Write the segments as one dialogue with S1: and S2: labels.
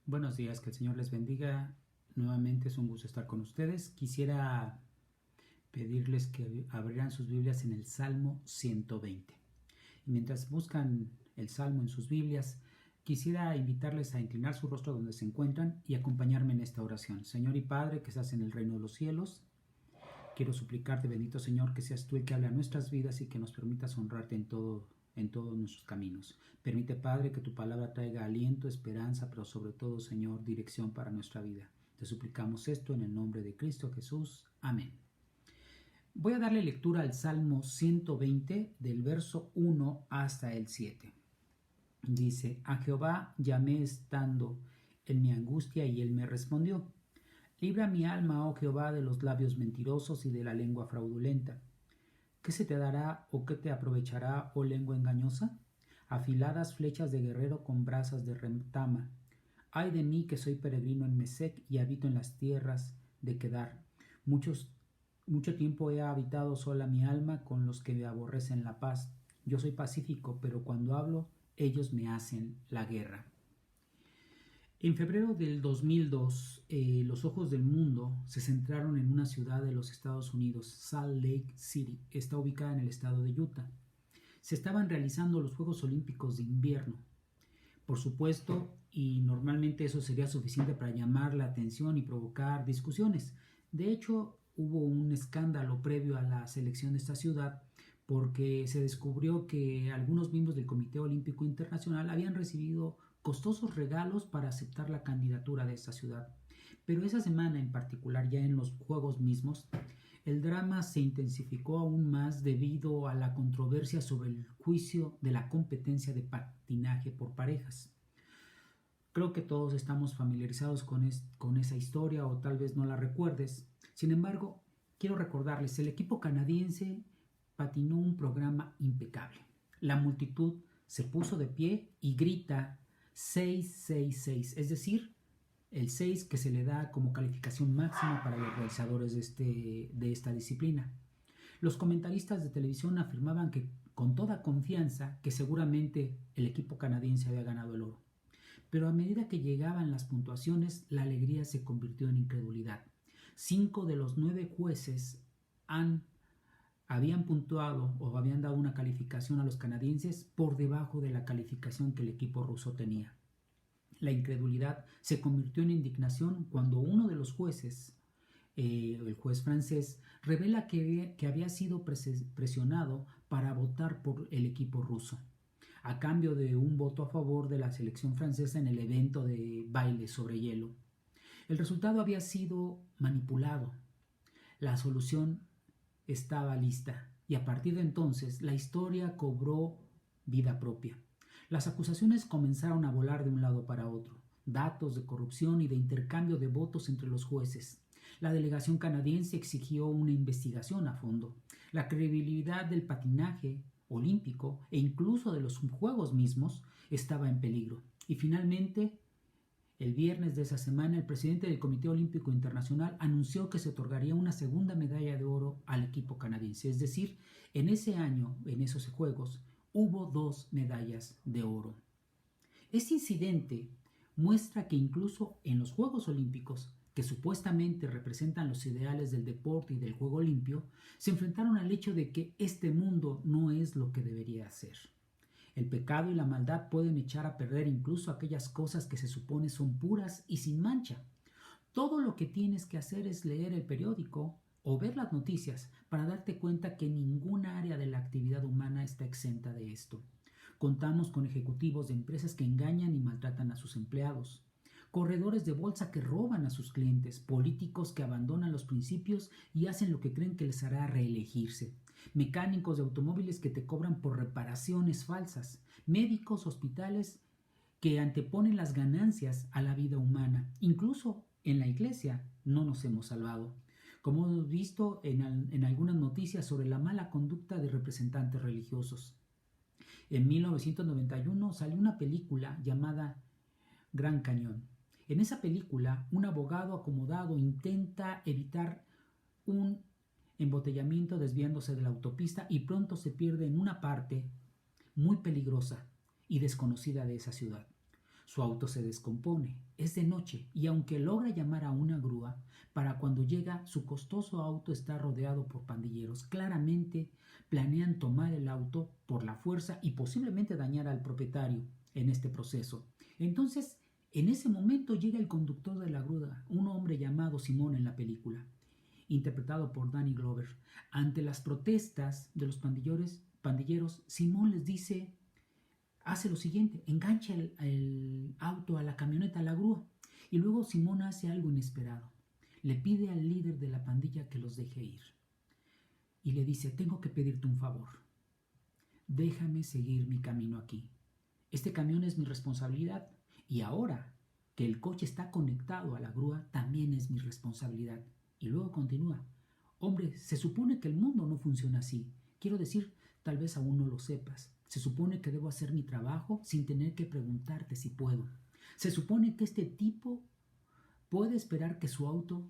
S1: Buenos días, que el Señor les bendiga. Nuevamente es un gusto estar con ustedes. Quisiera pedirles que abrieran sus Biblias en el Salmo 120. Y mientras buscan el Salmo en sus Biblias, quisiera invitarles a inclinar su rostro donde se encuentran y acompañarme en esta oración. Señor y Padre, que estás en el reino de los cielos, quiero suplicarte, bendito Señor, que seas tú el que hable a nuestras vidas y que nos permitas honrarte en todos nuestros caminos. Permite, Padre, que tu palabra traiga aliento, esperanza, pero sobre todo, Señor, dirección para nuestra vida. Te suplicamos esto en el nombre de Cristo Jesús. Amén. Voy a darle lectura al Salmo 120 del verso 1 hasta el 7. Dice: A Jehová llamé estando en mi angustia y él me respondió. Libra mi alma, oh Jehová, de los labios mentirosos y de la lengua fraudulenta. ¿Qué se te dará o qué te aprovechará, oh lengua engañosa? Afiladas flechas de guerrero con brasas de retama. Ay de mí, que soy peregrino en Mesec y habito en las tierras de Kedar. Mucho tiempo he habitado sola mi alma con los que me aborrecen la paz. Yo soy pacífico, pero cuando hablo, ellos me hacen la guerra. En febrero del 2002, los ojos del mundo se centraron en una ciudad de los Estados Unidos, Salt Lake City. Está ubicada en el estado de Utah. Se estaban realizando los Juegos Olímpicos de invierno. Por supuesto, y normalmente eso sería suficiente para llamar la atención y provocar discusiones. De hecho, hubo un escándalo previo a la selección de esta ciudad porque se descubrió que algunos miembros del Comité Olímpico Internacional habían recibido costosos regalos para aceptar la candidatura de esta ciudad. Pero esa semana en particular, ya en los Juegos mismos, el drama se intensificó aún más debido a la controversia sobre el juicio de la competencia de patinaje por parejas. Creo que todos estamos familiarizados con esa historia o tal vez no la recuerdes. Sin embargo, quiero recordarles, el equipo canadiense patinó un programa impecable. La multitud se puso de pie y grita 666, es decir, el 6 que se le da como calificación máxima para los realizadores de esta disciplina. Los comentaristas de televisión afirmaban que con toda confianza que seguramente el equipo canadiense había ganado el oro. Pero a medida que llegaban las puntuaciones, la alegría se convirtió en incredulidad. 5 de los 9 jueces habían puntuado o habían dado una calificación a los canadienses por debajo de la calificación que el equipo ruso tenía. La incredulidad se convirtió en indignación cuando uno de los jueces, el juez francés, revela que había sido presionado para votar por el equipo ruso, a cambio de un voto a favor de la selección francesa en el evento de baile sobre hielo. El resultado había sido manipulado. La solución estaba lista y a partir de entonces la historia cobró vida propia. Las acusaciones comenzaron a volar de un lado para otro, datos de corrupción y de intercambio de votos entre los jueces. La delegación canadiense exigió una investigación a fondo. La credibilidad del patinaje olímpico e incluso de los juegos mismos estaba en peligro. Y finalmente, el viernes de esa semana, el presidente del Comité Olímpico Internacional anunció que se otorgaría una segunda medalla de oro al equipo canadiense. Es decir, en ese año, en esos Juegos, hubo 2 medallas de oro. Este incidente muestra que incluso en los Juegos Olímpicos, que supuestamente representan los ideales del deporte y del juego limpio, se enfrentaron al hecho de que este mundo no es lo que debería ser. El pecado y la maldad pueden echar a perder incluso aquellas cosas que se supone son puras y sin mancha. Todo lo que tienes que hacer es leer el periódico o ver las noticias para darte cuenta que ninguna área de la actividad humana está exenta de esto. Contamos con ejecutivos de empresas que engañan y maltratan a sus empleados, corredores de bolsa que roban a sus clientes, políticos que abandonan los principios y hacen lo que creen que les hará reelegirse, mecánicos de automóviles que te cobran por reparaciones falsas, médicos, hospitales que anteponen las ganancias a la vida humana. Incluso en la iglesia no nos hemos salvado, como hemos visto en algunas noticias sobre la mala conducta de representantes religiosos. En 1991 salió una película llamada Gran Cañón. En esa película, un abogado acomodado intenta evitar un embotellamiento desviándose de la autopista y pronto se pierde en una parte muy peligrosa y desconocida de esa ciudad. Su auto se descompone, es de noche y aunque logra llamar a una grúa, para cuando llega su costoso auto está rodeado por pandilleros. Claramente planean tomar el auto por la fuerza y posiblemente dañar al propietario en este proceso. Entonces, en ese momento llega el conductor de la grúa, un hombre llamado Simón en la película, interpretado por Danny Glover. Ante las protestas de los pandilleros, Simón les dice, hace lo siguiente, engancha el auto a la camioneta, a la grúa, y luego Simón hace algo inesperado. Le pide al líder de la pandilla que los deje ir. Y le dice, tengo que pedirte un favor. Déjame seguir mi camino aquí. Este camión es mi responsabilidad y ahora que el coche está conectado a la grúa también es mi responsabilidad. Y luego continúa. Hombre, se supone que el mundo no funciona así. Quiero decir, tal vez aún no lo sepas. Se supone que debo hacer mi trabajo sin tener que preguntarte si puedo. Se supone que este tipo puede esperar que su auto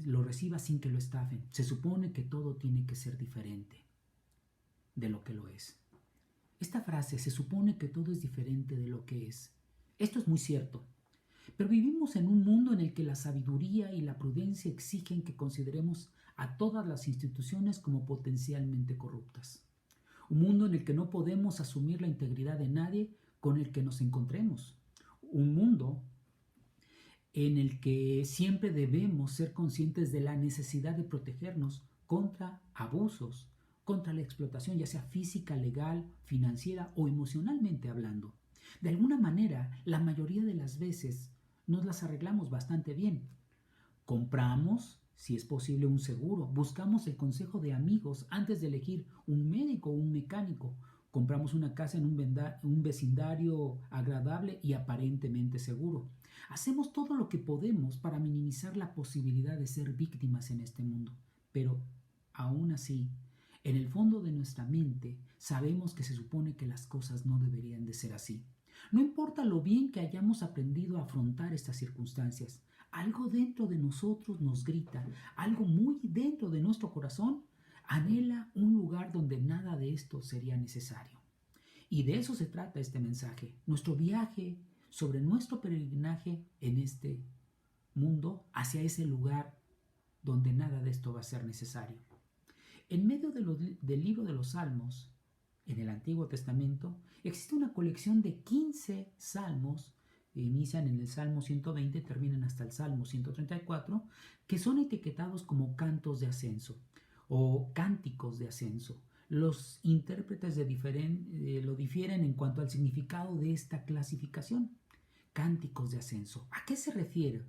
S1: lo reciba sin que lo estafen. Se supone que todo tiene que ser diferente de lo que lo es. Esta frase, se supone que todo es diferente de lo que es. Esto es muy cierto. Pero vivimos en un mundo en el que la sabiduría y la prudencia exigen que consideremos a todas las instituciones como potencialmente corruptas. Un mundo en el que no podemos asumir la integridad de nadie con el que nos encontremos. Un mundo en el que siempre debemos ser conscientes de la necesidad de protegernos contra abusos, contra la explotación, ya sea física, legal, financiera o emocionalmente hablando. De alguna manera, la mayoría de las veces nos las arreglamos bastante bien. Compramos, si es posible, un seguro, buscamos el consejo de amigos antes de elegir un médico o un mecánico, compramos una casa en un vecindario agradable y aparentemente seguro. Hacemos todo lo que podemos para minimizar la posibilidad de ser víctimas en este mundo, pero aún así, en el fondo de nuestra mente sabemos que se supone que las cosas no deberían de ser así. No importa lo bien que hayamos aprendido a afrontar estas circunstancias, algo dentro de nosotros nos grita, algo muy dentro de nuestro corazón anhela un lugar donde nada de esto sería necesario. Y de eso se trata este mensaje, nuestro viaje sobre nuestro peregrinaje en este mundo hacia ese lugar donde nada de esto va a ser necesario. En medio del libro de los Salmos, en el Antiguo Testamento, existe una colección de 15 salmos, que inician en el Salmo 120 y terminan hasta el Salmo 134, que son etiquetados como cantos de ascenso o cánticos de ascenso. Los intérpretes lo difieren en cuanto al significado de esta clasificación. Cánticos de ascenso. ¿A qué se refiere?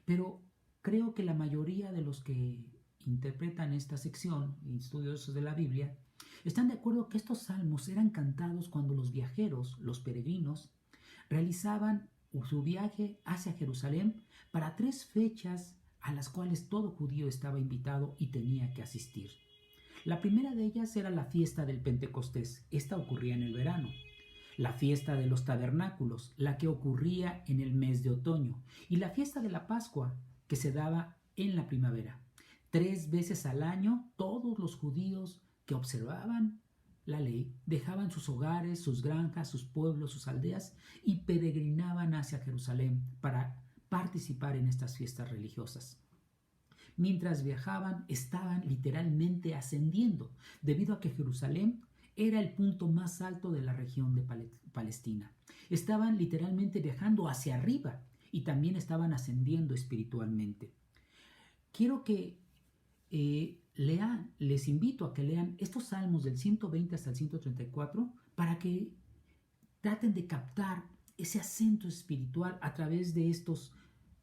S1: Pero creo que la mayoría de los que interpretan esta sección, estudiosos de la Biblia, están de acuerdo que estos salmos eran cantados cuando los viajeros, los peregrinos, realizaban su viaje hacia Jerusalén para 3 fechas a las cuales todo judío estaba invitado y tenía que asistir. La primera de ellas era la fiesta del Pentecostés. Esta ocurría en el verano. La fiesta de los tabernáculos, la que ocurría en el mes de otoño, y la fiesta de la Pascua, que se daba en la primavera. 3 veces al año, todos los judíos que observaban la ley dejaban sus hogares, sus granjas, sus pueblos, sus aldeas y peregrinaban hacia Jerusalén para participar en estas fiestas religiosas. Mientras viajaban, estaban literalmente ascendiendo, debido a que Jerusalén era el punto más alto de la región de Palestina. Estaban literalmente viajando hacia arriba y también estaban ascendiendo espiritualmente. Quiero que les invito a que lean estos salmos del 120 hasta el 134 para que traten de captar ese acento espiritual a través de estos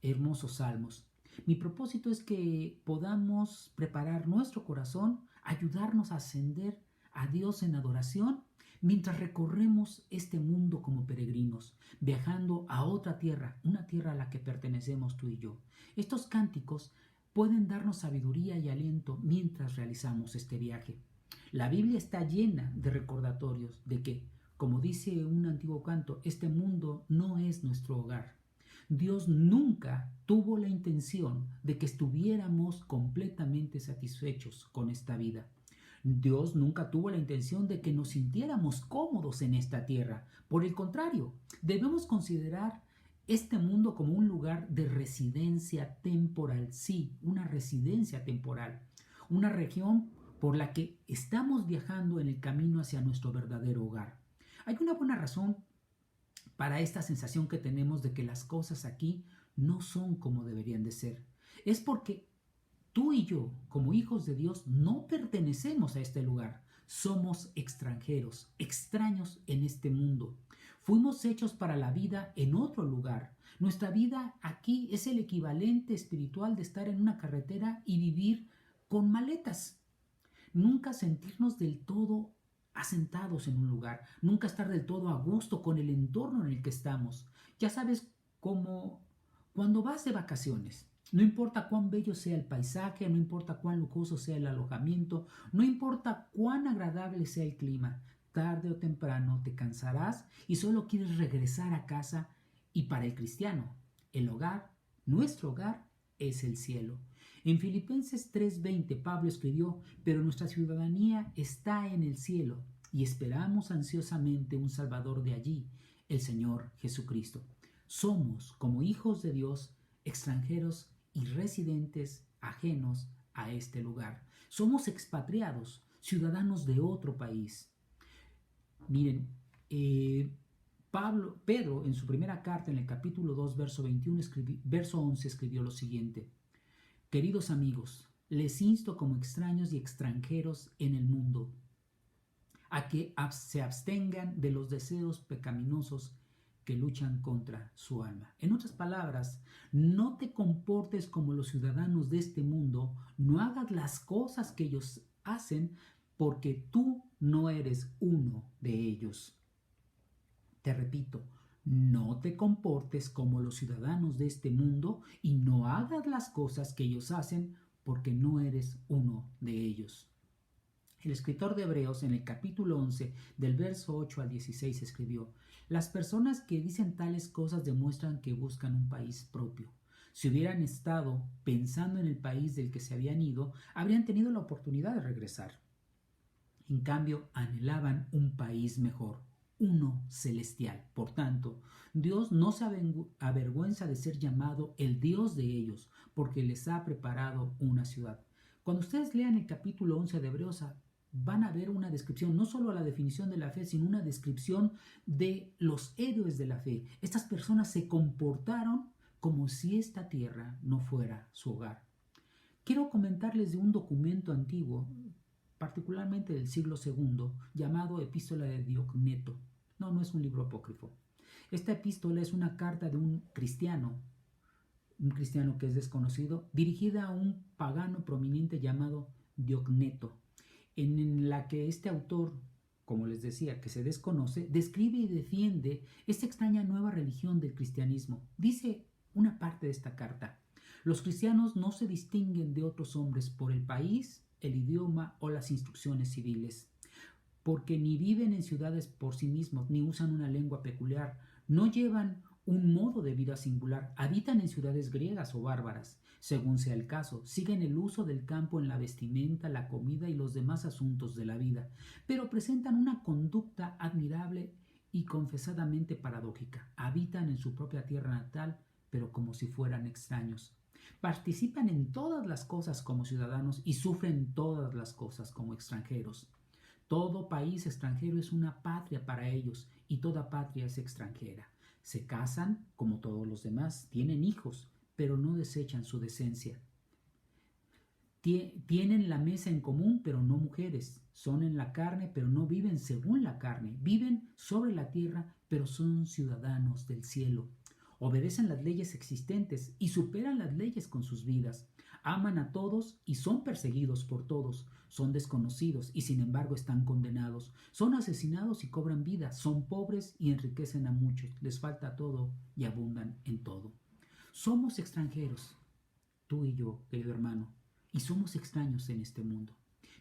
S1: hermosos salmos. Mi propósito es que podamos preparar nuestro corazón, ayudarnos a ascender a Dios en adoración mientras recorremos este mundo como peregrinos, viajando a otra tierra, una tierra a la que pertenecemos tú y yo. Estos cánticos pueden darnos sabiduría y aliento mientras realizamos este viaje. La Biblia está llena de recordatorios de que, como dice un antiguo canto, este mundo no es nuestro hogar. Dios nunca tuvo la intención de que estuviéramos completamente satisfechos con esta vida. Dios nunca tuvo la intención de que nos sintiéramos cómodos en esta tierra. Por el contrario, debemos considerar este mundo como un lugar de residencia temporal. Sí, una residencia temporal. Una región por la que estamos viajando en el camino hacia nuestro verdadero hogar. Hay una buena razón para esta sensación que tenemos de que las cosas aquí no son como deberían de ser. Es porque tú y yo, como hijos de Dios, no pertenecemos a este lugar. Somos extranjeros, extraños en este mundo. Fuimos hechos para la vida en otro lugar. Nuestra vida aquí es el equivalente espiritual de estar en una carretera y vivir con maletas. Nunca sentirnos del todo asentados en un lugar. Nunca estar del todo a gusto con el entorno en el que estamos. Ya sabes, como cuando vas de vacaciones. No importa cuán bello sea el paisaje, no importa cuán lujoso sea el alojamiento, no importa cuán agradable sea el clima, tarde o temprano te cansarás y solo quieres regresar a casa. Y para el cristiano, el hogar, nuestro hogar, es el cielo. En Filipenses 3:20 Pablo escribió: pero nuestra ciudadanía está en el cielo y esperamos ansiosamente un Salvador de allí, el Señor Jesucristo. Somos, como hijos de Dios, extranjeros y residentes ajenos a este lugar. Somos expatriados, ciudadanos de otro país. Miren, Pedro en su primera carta, en el capítulo 2, verso 11, escribió lo siguiente: queridos amigos, les insto como extraños y extranjeros en el mundo a que se abstengan de los deseos pecaminosos que luchan contra su alma. En otras palabras, no te comportes como los ciudadanos de este mundo, no hagas las cosas que ellos hacen, porque tú no eres uno de ellos. Te repito, no te comportes como los ciudadanos de este mundo y no hagas las cosas que ellos hacen, porque no eres uno de ellos. El escritor de Hebreos, en el capítulo 11, del verso 8 al 16, escribió: las personas que dicen tales cosas demuestran que buscan un país propio. Si hubieran estado pensando en el país del que se habían ido, habrían tenido la oportunidad de regresar. En cambio, anhelaban un país mejor, uno celestial. Por tanto, Dios no se avergüenza de ser llamado el Dios de ellos, porque les ha preparado una ciudad. Cuando ustedes lean el capítulo 11 de Hebreos, van a ver una descripción, no solo a la definición de la fe, sino una descripción de los héroes de la fe. Estas personas se comportaron como si esta tierra no fuera su hogar. Quiero comentarles de un documento antiguo, particularmente del siglo II, llamado Epístola de Diogneto. No es un libro apócrifo. Esta epístola es una carta de un cristiano que es desconocido, dirigida a un pagano prominente llamado Diogneto, en la que este autor, como les decía, que se desconoce, describe y defiende esta extraña nueva religión del cristianismo. Dice una parte de esta carta: los cristianos no se distinguen de otros hombres por el país, el idioma o las instrucciones civiles, porque ni viven en ciudades por sí mismos, ni usan una lengua peculiar, no llevan un modo de vida singular, habitan en ciudades griegas o bárbaras, según sea el caso, siguen el uso del campo en la vestimenta, la comida y los demás asuntos de la vida, pero presentan una conducta admirable y confesadamente paradójica. Habitan en su propia tierra natal, pero como si fueran extraños. Participan en todas las cosas como ciudadanos y sufren todas las cosas como extranjeros. Todo país extranjero es una patria para ellos y toda patria es extranjera. Se casan como todos los demás, tienen hijos, pero no desechan su decencia. Tienen la mesa en común, pero no mujeres. Son en la carne, pero no viven según la carne. Viven sobre la tierra, pero son ciudadanos del cielo. Obedecen las leyes existentes y superan las leyes con sus vidas. Aman a todos y son perseguidos por todos. Son desconocidos y sin embargo están condenados. Son asesinados y cobran vida. Son pobres y enriquecen a muchos. Les falta todo y abundan en todo. Somos extranjeros, tú y yo, querido hermano, y somos extraños en este mundo.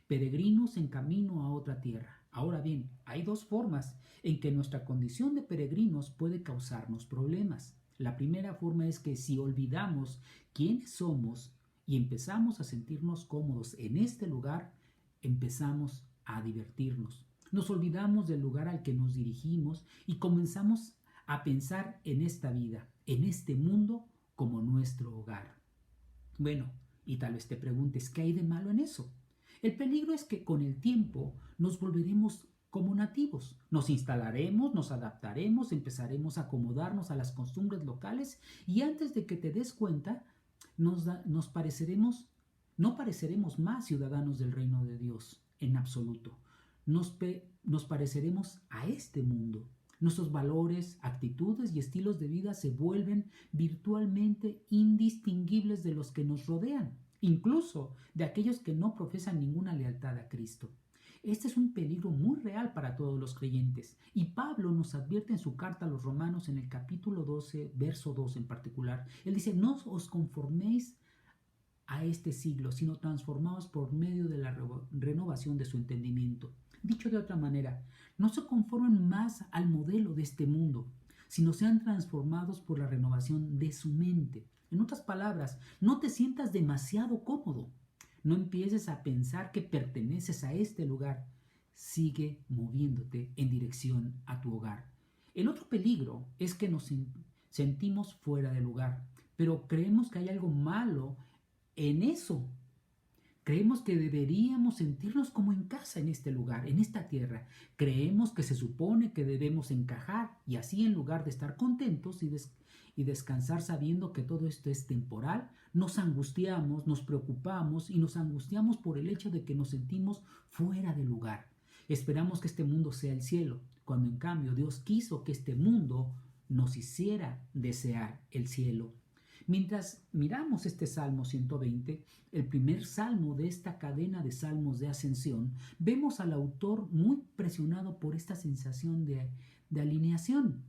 S1: Peregrinos en camino a otra tierra. Ahora bien, hay dos formas en que nuestra condición de peregrinos puede causarnos problemas. La primera forma es que si olvidamos quiénes somos y empezamos a sentirnos cómodos en este lugar, empezamos a divertirnos. Nos olvidamos del lugar al que nos dirigimos y comenzamos a pensar en esta vida, en este mundo, como nuestro hogar. Bueno, y tal vez te preguntes, ¿qué hay de malo en eso? El peligro es que con el tiempo nos volveremos como nativos. Nos instalaremos, nos adaptaremos, empezaremos a acomodarnos a las costumbres locales y antes de que te des cuenta, nos pareceremos, no pareceremos más ciudadanos del reino de Dios en absoluto. Nos pareceremos a este mundo. Nuestros valores, actitudes y estilos de vida se vuelven virtualmente indistinguibles de los que nos rodean, incluso de aquellos que no profesan ninguna lealtad a Cristo. Este es un peligro muy real para todos los creyentes y Pablo nos advierte en su carta a los Romanos en el capítulo 12, verso 2 en particular. Él dice, no os conforméis a este siglo, sino transformados por medio de la renovación de su entendimiento. Dicho de otra manera, no se conformen más al modelo de este mundo, sino sean transformados por la renovación de su mente. En otras palabras, no te sientas demasiado cómodo. No empieces a pensar que perteneces a este lugar. Sigue moviéndote en dirección a tu hogar. El otro peligro es que nos sentimos fuera de lugar, pero creemos que hay algo malo en eso. Creemos que deberíamos sentirnos como en casa en este lugar, en esta tierra. Creemos que se supone que debemos encajar y así en lugar de estar contentos y descansar sabiendo que todo esto es temporal, nos angustiamos, nos preocupamos y nos angustiamos por el hecho de que nos sentimos fuera de lugar. Esperamos que este mundo sea el cielo, cuando en cambio Dios quiso que este mundo nos hiciera desear el cielo. Mientras miramos este Salmo 120, el primer salmo de esta cadena de salmos de ascensión, vemos al autor muy presionado por esta sensación de alineación,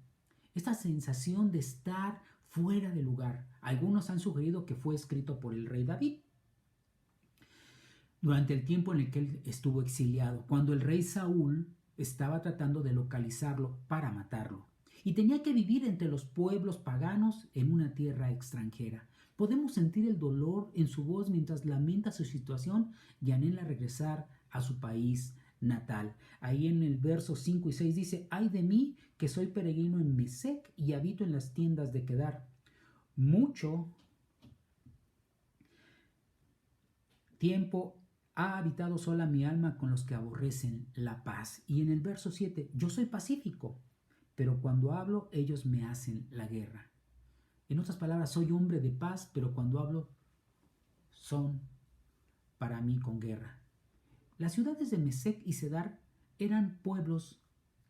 S1: esta sensación de estar fuera de lugar. Algunos han sugerido que fue escrito por el rey David durante el tiempo en el que él estuvo exiliado, cuando el rey Saúl estaba tratando de localizarlo para matarlo. Y tenía que vivir entre los pueblos paganos en una tierra extranjera. Podemos sentir el dolor en su voz mientras lamenta su situación y anhela regresar a su país natal. Ahí en el verso 5 y 6 dice, ay de mí que soy peregrino en Mesec y habito en las tiendas de Kedar. Mucho tiempo ha habitado sola mi alma con los que aborrecen la paz. Y en el verso 7, yo soy pacífico, pero cuando hablo ellos me hacen la guerra. En otras palabras, soy hombre de paz, pero cuando hablo son para mí con guerra. Las ciudades de Mesec y Cedar eran pueblos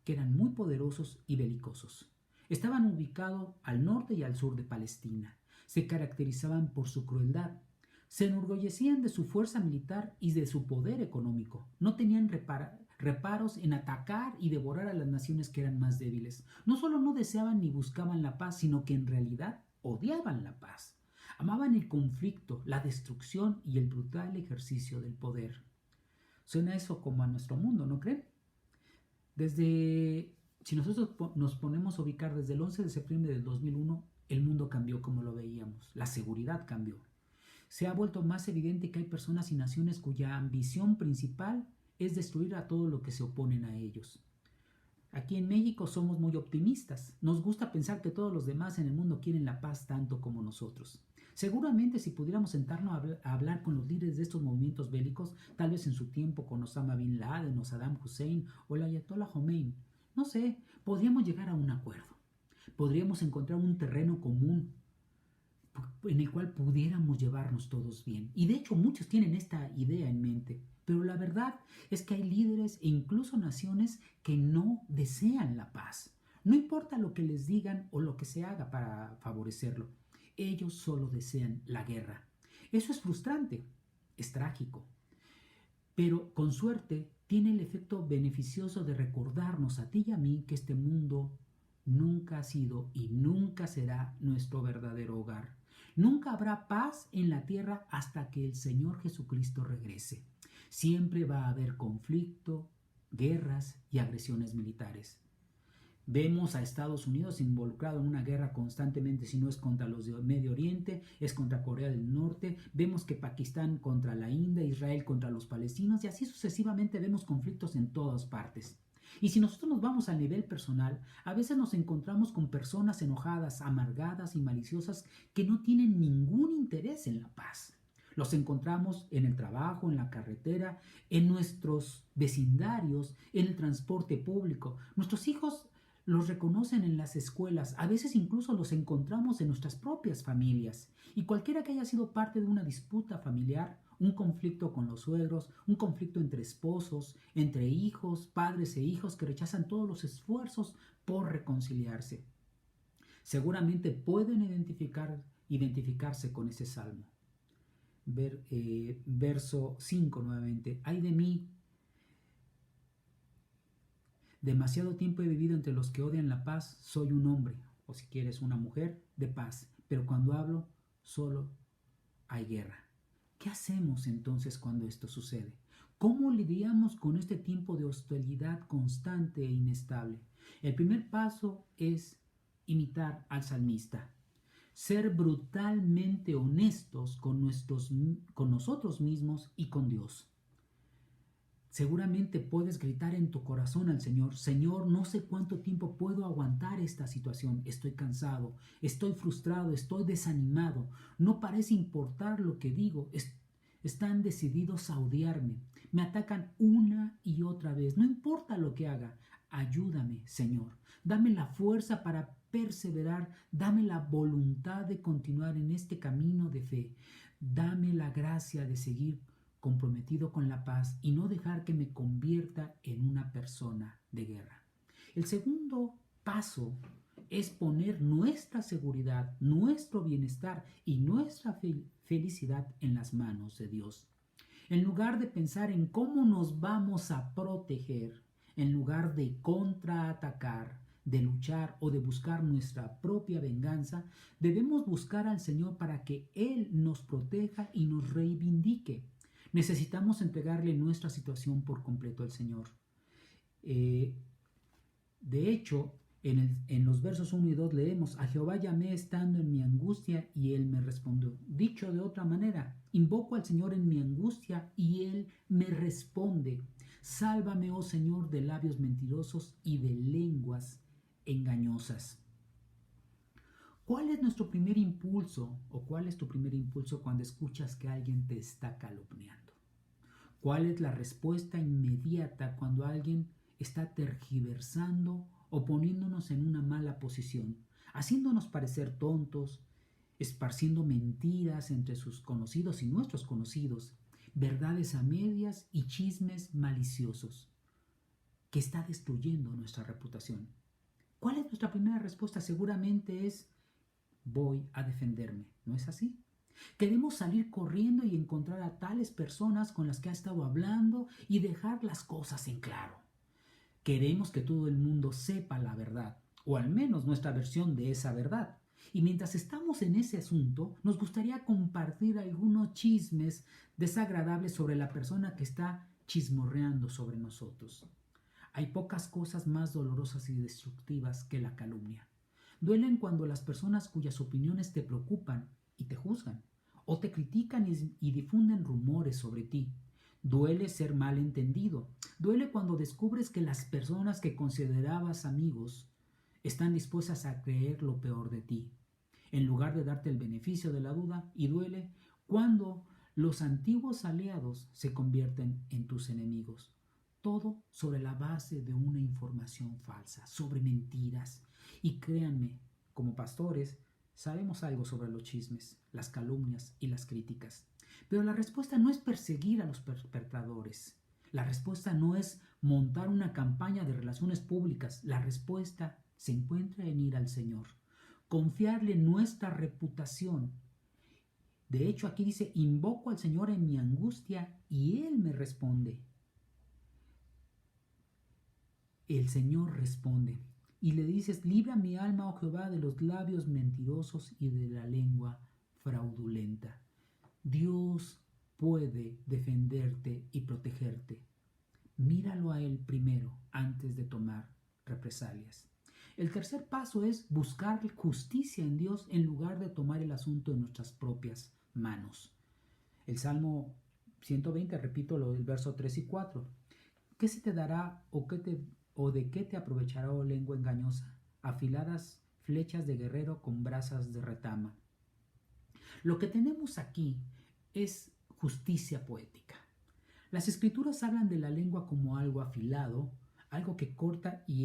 S1: que eran muy poderosos y belicosos. Estaban ubicados al norte y al sur de Palestina. Se caracterizaban por su crueldad. Se enorgullecían de su fuerza militar y de su poder económico. No tenían reparos en atacar y devorar a las naciones que eran más débiles. No solo no deseaban ni buscaban la paz, sino que en realidad odiaban la paz. Amaban el conflicto, la destrucción y el brutal ejercicio del poder. Suena eso como a nuestro mundo, ¿no creen? Si nosotros nos ponemos a ubicar desde el 11 de septiembre del 2001, el mundo cambió como lo veíamos. La seguridad cambió. Se ha vuelto más evidente que hay personas y naciones cuya ambición principal es destruir a todo lo que se oponen a ellos. Aquí en México somos muy optimistas. Nos gusta pensar que todos los demás en el mundo quieren la paz tanto como nosotros. Seguramente si pudiéramos sentarnos a hablar con los líderes de estos movimientos bélicos, tal vez en su tiempo con Osama Bin Laden o Saddam Hussein o el Ayatollah Khomeini, no sé, podríamos llegar a un acuerdo. Podríamos encontrar un terreno común en el cual pudiéramos llevarnos todos bien. Y de hecho muchos tienen esta idea en mente. Pero la verdad es que hay líderes e incluso naciones que no desean la paz. No importa lo que les digan o lo que se haga para favorecerlo. Ellos solo desean la guerra. Eso es frustrante, es trágico. Pero con suerte tiene el efecto beneficioso de recordarnos a ti y a mí que este mundo nunca ha sido y nunca será nuestro verdadero hogar. Nunca habrá paz en la tierra hasta que el Señor Jesucristo regrese. Siempre va a haber conflicto, guerras y agresiones militares. Vemos a Estados Unidos involucrado en una guerra constantemente, si no es contra los de Medio Oriente, es contra Corea del Norte. Vemos que Pakistán contra la India, Israel contra los palestinos, y así sucesivamente vemos conflictos en todas partes. Y si nosotros nos vamos al nivel personal, a veces nos encontramos con personas enojadas, amargadas y maliciosas que no tienen ningún interés en la paz. Los encontramos en el trabajo, en la carretera, en nuestros vecindarios, en el transporte público. Nuestros hijos los reconocen en las escuelas, a veces incluso los encontramos en nuestras propias familias. Y cualquiera que haya sido parte de una disputa familiar, un conflicto con los suegros, un conflicto entre esposos, entre hijos, padres e hijos que rechazan todos los esfuerzos por reconciliarse. Seguramente pueden identificarse con ese salmo. Verso 5 nuevamente. Ay de mí, demasiado tiempo he vivido entre los que odian la paz. Soy un hombre, o si quieres una mujer, de paz, pero cuando hablo solo hay guerra. ¿Qué hacemos entonces cuando esto sucede? ¿Cómo lidiamos con este tiempo de hostilidad constante e inestable? El primer paso es imitar al salmista. Ser brutalmente honestos con nosotros mismos y con Dios. Seguramente puedes gritar en tu corazón al Señor: Señor, no sé cuánto tiempo puedo aguantar esta situación. Estoy cansado, estoy frustrado, estoy desanimado. No parece importar lo que digo. Están decididos a odiarme. Me atacan una y otra vez. No importa lo que haga. Ayúdame, Señor. Dame la fuerza para perseverar. Dame la voluntad de continuar en este camino de fe. Dame la gracia de seguir comprometido con la paz y no dejar que me convierta en una persona de guerra. El segundo paso es poner nuestra seguridad, nuestro bienestar y nuestra felicidad en las manos de Dios. En lugar de pensar en cómo nos vamos a proteger, en lugar de contraatacar, de luchar o de buscar nuestra propia venganza, debemos buscar al Señor para que Él nos proteja y nos reivindique. Necesitamos entregarle nuestra situación por completo al Señor. De hecho, en los versos 1 y 2 leemos: a Jehová llamé estando en mi angustia y Él me respondió. Dicho de otra manera, invoco al Señor en mi angustia y Él me responde. Sálvame, oh Señor, de labios mentirosos y de lenguas engañosas. ¿Cuál es nuestro primer impulso o cuál es tu primer impulso cuando escuchas que alguien te está calumniando? ¿Cuál es la respuesta inmediata cuando alguien está tergiversando o poniéndonos en una mala posición, haciéndonos parecer tontos, esparciendo mentiras entre sus conocidos y nuestros conocidos, verdades a medias y chismes maliciosos, que está destruyendo nuestra reputación? ¿Cuál es nuestra primera respuesta? Seguramente es: voy a defenderme. ¿No es así? Queremos salir corriendo y encontrar a tales personas con las que ha estado hablando y dejar las cosas en claro. Queremos que todo el mundo sepa la verdad, o al menos nuestra versión de esa verdad. Y mientras estamos en ese asunto, nos gustaría compartir algunos chismes desagradables sobre la persona que está chismorreando sobre nosotros. Hay pocas cosas más dolorosas y destructivas que la calumnia. Duelen cuando las personas cuyas opiniones te preocupan y te juzgan, o te critican y difunden rumores sobre ti. Duele ser mal entendido. Duele cuando descubres que las personas que considerabas amigos están dispuestas a creer lo peor de ti, en lugar de darte el beneficio de la duda. Y duele cuando los antiguos aliados se convierten en tus enemigos. Todo sobre la base de una información falsa, sobre mentiras. Y créanme, como pastores, sabemos algo sobre los chismes, las calumnias y las críticas. Pero la respuesta no es perseguir a los perpetradores. La respuesta no es montar una campaña de relaciones públicas. La respuesta se encuentra en ir al Señor, confiarle nuestra reputación. De hecho, aquí dice: invoco al Señor en mi angustia y Él me responde. El Señor responde y le dices: libra mi alma, oh Jehová, de los labios mentirosos y de la lengua fraudulenta. Dios puede defenderte y protegerte. Míralo a Él primero antes de tomar represalias. El tercer paso es buscar justicia en Dios en lugar de tomar el asunto en nuestras propias manos. El Salmo 120, repito el verso 3 y 4. ¿Qué se te dará o de qué te aprovechará, oh lengua engañosa? Afiladas flechas de guerrero con brasas de retama. Lo que tenemos aquí es justicia poética. Las escrituras hablan de la lengua como algo afilado, algo que corta y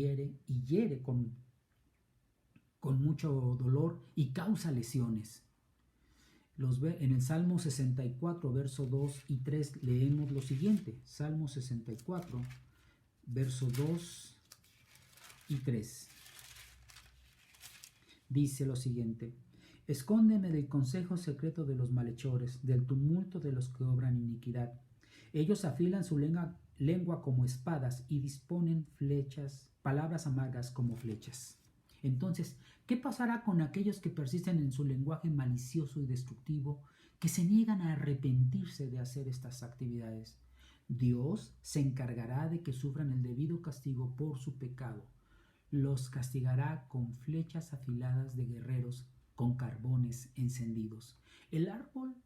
S1: hiere con mucho dolor y causa lesiones. En el Salmo 64, verso 2 y 3 leemos lo siguiente. Salmo 64, verso 2 y 3. Dice lo siguiente: escóndeme del consejo secreto de los malhechores, del tumulto de los que obran iniquidad. Ellos afilan su lengua como espadas y disponen palabras amargas como flechas. Entonces, ¿qué pasará con aquellos que persisten en su lenguaje malicioso y destructivo, que se niegan a arrepentirse de hacer estas actividades? Dios se encargará de que sufran el debido castigo por su pecado. Los castigará con flechas afiladas de guerreros, con carbones encendidos. El árbol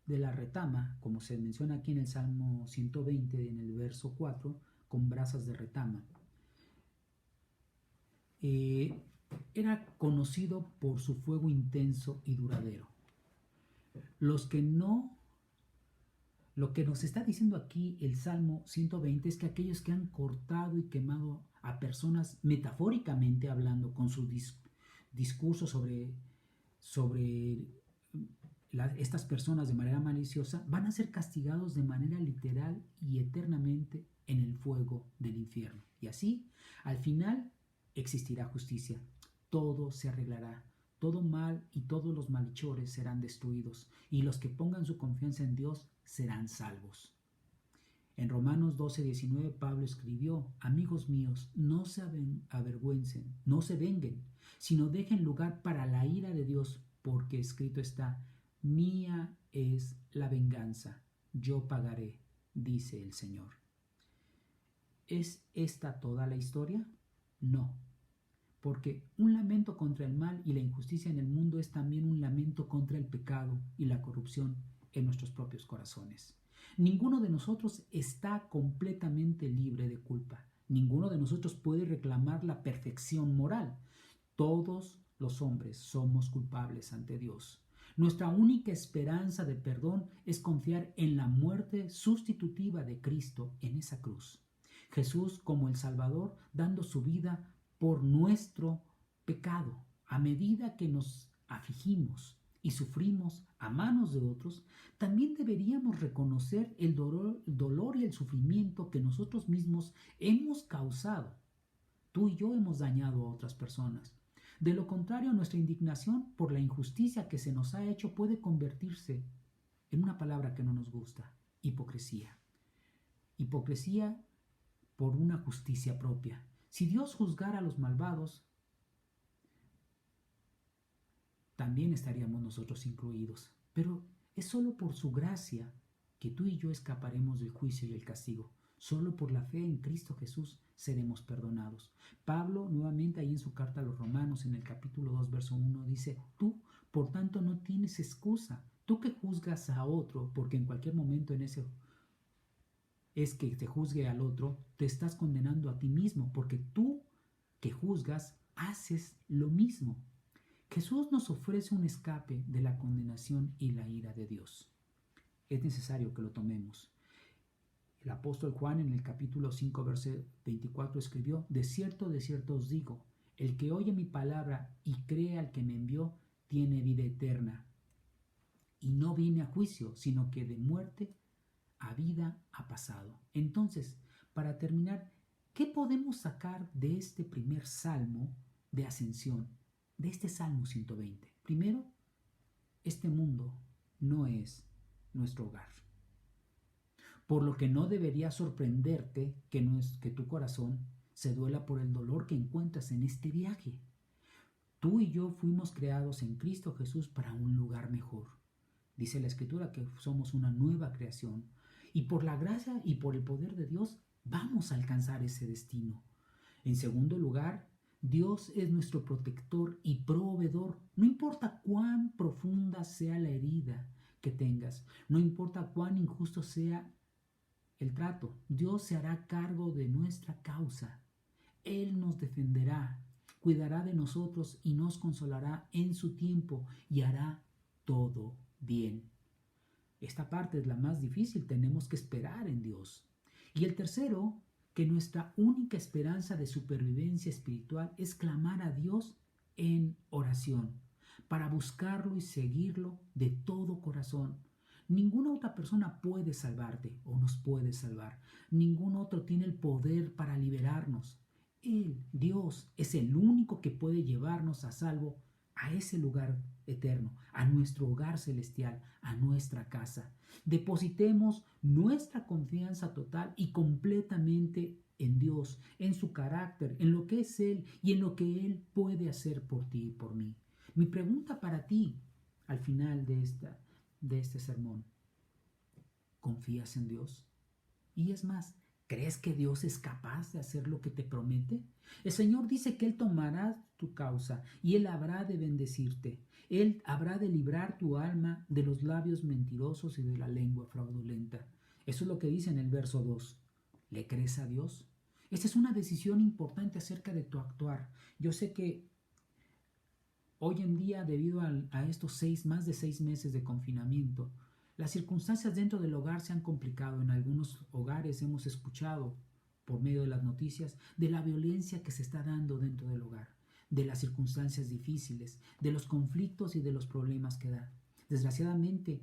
S1: de la retama, como se menciona aquí en el Salmo 120, en el verso 4, con brasas de retama, era conocido por su fuego intenso y duradero. Lo que nos está diciendo aquí el Salmo 120 es que aquellos que han cortado y quemado a personas, metafóricamente hablando, con su discurso sobre estas personas de manera maliciosa, van a ser castigados de manera literal y eternamente en el fuego del infierno. Y así, al final, existirá justicia. Todo se arreglará. Todo mal y todos los malhechores serán destruidos, y los que pongan su confianza en Dios serán salvos. En Romanos 12:19 Pablo escribió: amigos míos, no se avergüencen, no se venguen, sino dejen lugar para la ira de Dios, porque escrito está: mía es la venganza, yo pagaré, dice el Señor. ¿Es esta toda la historia? No, porque un lamento contra el mal y la injusticia en el mundo es también un lamento contra el pecado y la corrupción en nuestros propios corazones. Ninguno de nosotros está completamente libre de culpa. Ninguno de nosotros puede reclamar la perfección moral. Todos los hombres somos culpables ante Dios. Nuestra única esperanza de perdón es confiar en la muerte sustitutiva de Cristo en esa cruz. Jesús como el Salvador, dando su vida por nuestro pecado. A medida que nos afligimos y sufrimos a manos de otros, también deberíamos reconocer el dolor y el sufrimiento que nosotros mismos hemos causado. Tú y yo hemos dañado a otras personas. De lo contrario, nuestra indignación por la injusticia que se nos ha hecho puede convertirse en una palabra que no nos gusta: hipocresía. Hipocresía por una justicia propia. Si Dios juzgara a los malvados, también estaríamos nosotros incluidos. Pero es solo por su gracia que tú y yo escaparemos del juicio y el castigo. Solo por la fe en Cristo Jesús seremos perdonados. Pablo, nuevamente ahí en su carta a los Romanos, en el capítulo 2, verso 1, dice: tú, por tanto, no tienes excusa. Tú que juzgas a otro, porque en cualquier momento en ese es que te juzgue al otro, te estás condenando a ti mismo, porque tú que juzgas haces lo mismo. Jesús nos ofrece un escape de la condenación y la ira de Dios. Es necesario que lo tomemos. El apóstol Juan en el capítulo 5, verso 24 escribió: de cierto os digo, el que oye mi palabra y cree al que me envió, tiene vida eterna. Y no viene a juicio, sino que de muerte a vida ha pasado. Entonces, para terminar, ¿qué podemos sacar de este primer salmo de ascensión, de este Salmo 120? Primero, este mundo no es nuestro hogar. Por lo que no debería sorprenderte que tu corazón se duela por el dolor que encuentras en este viaje. Tú y yo fuimos creados en Cristo Jesús para un lugar mejor. Dice la Escritura que somos una nueva creación. Y por la gracia y por el poder de Dios vamos a alcanzar ese destino. En segundo lugar, Dios es nuestro protector y proveedor. No importa cuán profunda sea la herida que tengas, no importa cuán injusto sea el trato, Dios se hará cargo de nuestra causa. Él nos defenderá, cuidará de nosotros y nos consolará en su tiempo y hará todo bien. Esta parte es la más difícil, tenemos que esperar en Dios. Y el tercero, que nuestra única esperanza de supervivencia espiritual es clamar a Dios en oración, para buscarlo y seguirlo de todo corazón. Ninguna otra persona puede salvarte o nos puede salvar. Ningún otro tiene el poder para liberarnos. Él, Dios, es el único que puede llevarnos a salvo a ese lugar eterno, a nuestro hogar celestial, a nuestra casa. Depositemos nuestra confianza total y completamente en Dios, en su carácter, en lo que es Él y en lo que Él puede hacer por ti y por mí. Mi pregunta para ti al final de este sermón: ¿confías en Dios? Y es más, ¿crees que Dios es capaz de hacer lo que te promete? El Señor dice que Él tomará tu causa y Él habrá de bendecirte. Él habrá de librar tu alma de los labios mentirosos y de la lengua fraudulenta. Eso es lo que dice en el verso 2. ¿Le crees a Dios? Esta es una decisión importante acerca de tu actuar. Yo sé que hoy en día, debido a estos más de 6 meses de confinamiento, las circunstancias dentro del hogar se han complicado. En algunos hogares hemos escuchado, por medio de las noticias, de la violencia que se está dando dentro del hogar, de las circunstancias difíciles, de los conflictos y de los problemas que da. Desgraciadamente,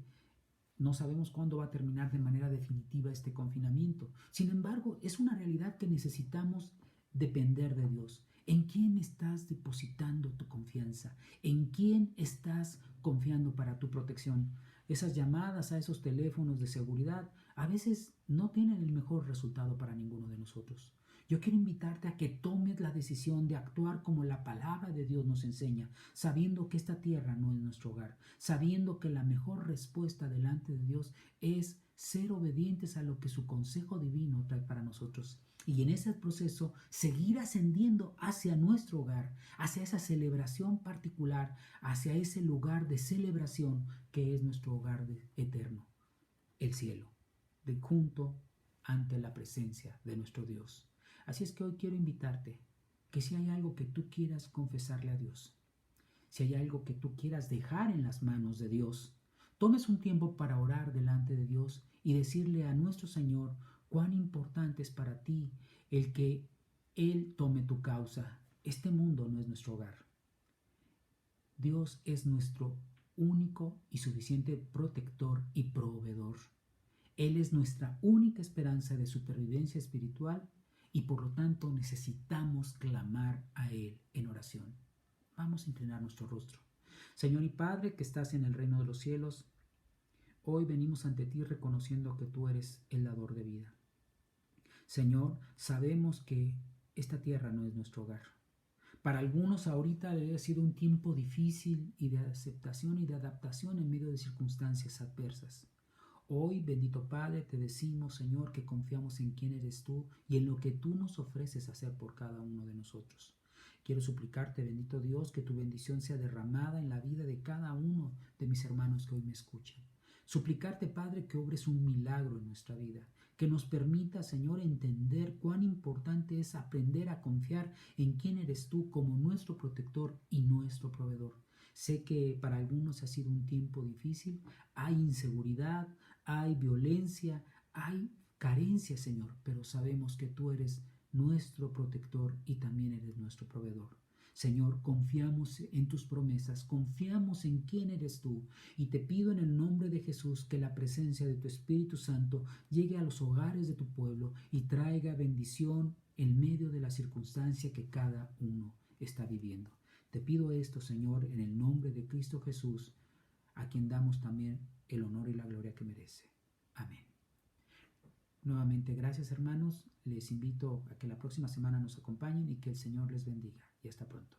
S1: no sabemos cuándo va a terminar de manera definitiva este confinamiento. Sin embargo, es una realidad que necesitamos depender de Dios. ¿En quién estás depositando tu confianza? ¿En quién estás confiando para tu protección? Esas llamadas a esos teléfonos de seguridad a veces no tienen el mejor resultado para ninguno de nosotros. Yo quiero invitarte a que tomes la decisión de actuar como la palabra de Dios nos enseña, sabiendo que esta tierra no es nuestro hogar, sabiendo que la mejor respuesta delante de Dios es ser obedientes a lo que su consejo divino trae para nosotros. Y en ese proceso seguir ascendiendo hacia nuestro hogar, hacia esa celebración particular, hacia ese lugar de celebración que es nuestro hogar eterno, el cielo, de junto ante la presencia de nuestro Dios. Así es que hoy quiero invitarte que si hay algo que tú quieras confesarle a Dios, si hay algo que tú quieras dejar en las manos de Dios, tomes un tiempo para orar delante de Dios y decirle a nuestro Señor cuán importante es para ti el que Él tome tu causa. Este mundo no es nuestro hogar. Dios es nuestro único y suficiente protector y proveedor. Él es nuestra única esperanza de supervivencia espiritual y por lo tanto necesitamos clamar a Él en oración. Vamos a inclinar nuestro rostro. Señor y Padre que estás en el reino de los cielos, hoy venimos ante ti reconociendo que tú eres el dador de vida. Señor, sabemos que esta tierra no es nuestro hogar. Para algunos ahorita ha sido un tiempo difícil y de aceptación y de adaptación en medio de circunstancias adversas. Hoy, bendito Padre, te decimos, Señor, que confiamos en quién eres tú y en lo que tú nos ofreces hacer por cada uno de nosotros. Quiero suplicarte, bendito Dios, que tu bendición sea derramada en la vida de cada uno de mis hermanos que hoy me escuchan. Suplicarte, Padre, que obres un milagro en nuestra vida, que nos permita, Señor, entender cuán importante es aprender a confiar en quién eres tú como nuestro protector y nuestro proveedor. Sé que para algunos ha sido un tiempo difícil, hay inseguridad, hay violencia, hay carencia, Señor, pero sabemos que tú eres nuestro protector y también eres nuestro proveedor. Señor, confiamos en tus promesas, confiamos en quién eres tú y te pido en el nombre de Jesús que la presencia de tu Espíritu Santo llegue a los hogares de tu pueblo y traiga bendición en medio de la circunstancia que cada uno está viviendo. Te pido esto, Señor, en el nombre de Cristo Jesús, a quien damos también el honor y la gloria que merece. Amén. Nuevamente, gracias hermanos. Les invito a que la próxima semana nos acompañen y que el Señor les bendiga. Y hasta pronto.